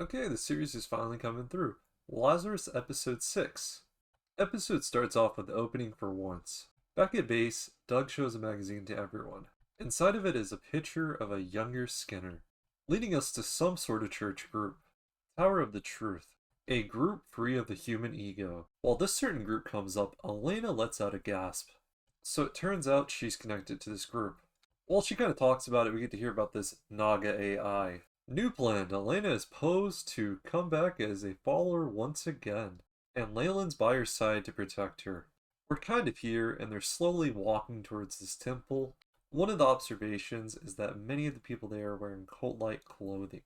Okay, the series is finally coming through. Lazarus Episode 6. Episode starts off with the opening for once. Back at base, Doug shows a magazine to everyone. Inside of it is a picture of a younger Skinner, leading us to some sort of church group. Tower of the Truth. A group free of the human ego. While this certain group comes up, Elena lets out a gasp. So it turns out she's connected to this group. While she kind of talks about it, we get to hear about this Naga AI. New plan, Elena is posed to come back as a follower once again, and Leyland's by her side to protect her. We're kind of here, and they're slowly walking towards this temple. One of the observations is that many of the people there are wearing cult-like clothing.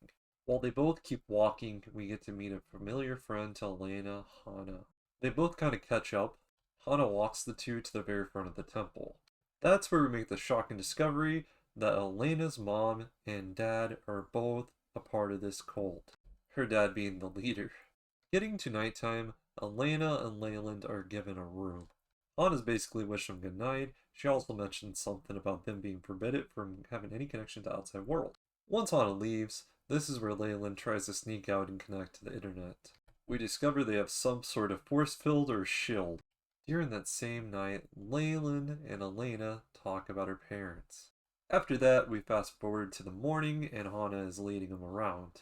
While they both keep walking, we get to meet a familiar friend to Elena, Hana. They both kind of catch up. Hana walks the two to the very front of the temple. That's where we make the shocking discovery that Elena's mom and dad are both a part of this cult, her dad being the leader. Getting to nighttime, Elena and Leyland are given a room. Hana's basically wished them good night. She also mentioned something about them being forbidden from having any connection to the outside world. Once Hana leaves, this is where Leyland tries to sneak out and connect to the internet. We discover they have some sort of force field or shield. During that same night, Leyland and Elena talk about her parents. After that, we fast forward to the morning and Hana is leading them around.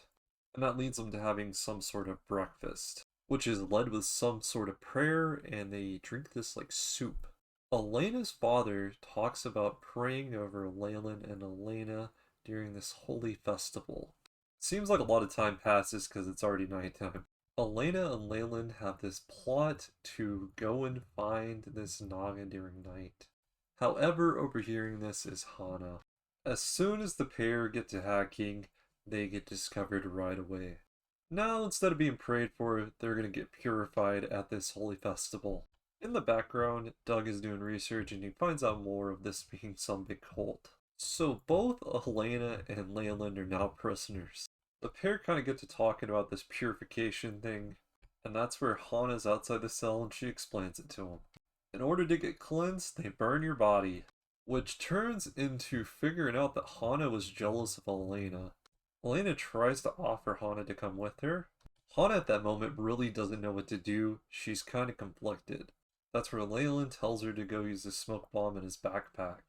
And that leads them to having some sort of breakfast, which is led with some sort of prayer, and they drink this like soup. Elena's father talks about praying over Leyland and Elena during this holy festival. Seems like a lot of time passes because it's already nighttime. Elena and Leyland have this plot to go and find this Naga during night. However, overhearing this is Hana. As soon as the pair get to hacking, they get discovered right away. Now, instead of being prayed for, they're going to get purified at this holy festival. In the background, Doug is doing research and he finds out more of this being some big cult. So both Elena and Leyland are now prisoners. The pair kind of get to talking about this purification thing, and that's where Hana's outside the cell and she explains it to him. In order to get cleansed, they burn your body, which turns into figuring out that Hana was jealous of Elena. Elena tries to offer Hana to come with her. Hana at that moment really doesn't know what to do. She's kind of conflicted. That's where Leyland tells her to go use the smoke bomb in his backpack.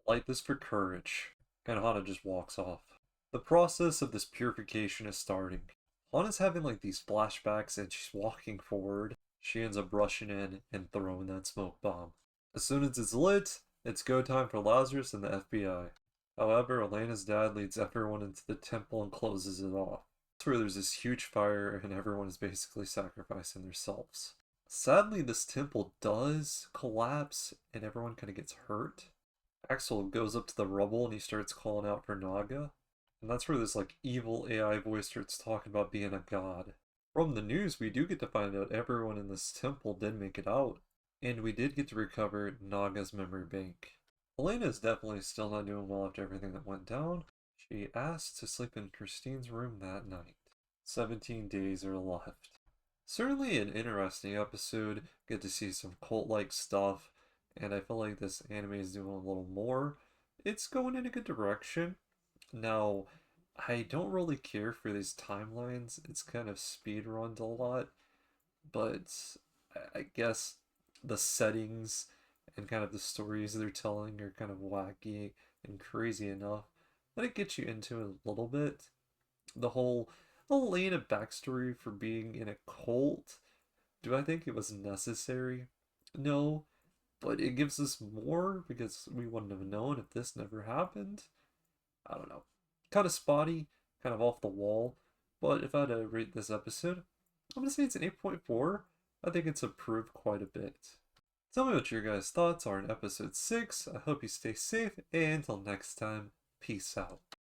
Light this for courage. And Hana just walks off. The process of this purification is starting. Hana's having like these flashbacks and she's walking forward. She ends up rushing in and throwing that smoke bomb. As soon as it's lit, it's go time for Lazarus and the FBI. However, Elena's dad leads everyone into the temple and closes it off. That's where there's this huge fire and everyone is basically sacrificing themselves. Sadly, this temple does collapse and everyone kind of gets hurt. Axel goes up to the rubble and he starts calling out for Naga. And that's where this like evil AI voice starts talking about being a god. From the news, we do get to find out everyone in this temple did make it out. And we did get to recover Naga's memory bank. Elena is definitely still not doing well after everything that went down. She asked to sleep in Christine's room that night. 17 days are left. Certainly an interesting episode. Get to see some cult-like stuff. And I feel like this anime is doing a little more. It's going in a good direction. Now, I don't really care for these timelines. It's kind of speedrunned a lot. But I guess the settings and kind of the stories they're telling are kind of wacky and crazy enough that it gets you into it a little bit. The whole Elena backstory for being in a cult, do I think it was necessary? No, but it gives us more because we wouldn't have known if this never happened. I don't know. Kind of spotty, kind of off the wall, but if I had to rate this episode, I'm going to say it's an 8.4. I think it's improved quite a bit. Tell me what your guys' thoughts are on episode 6. I hope you stay safe, and until next time, peace out.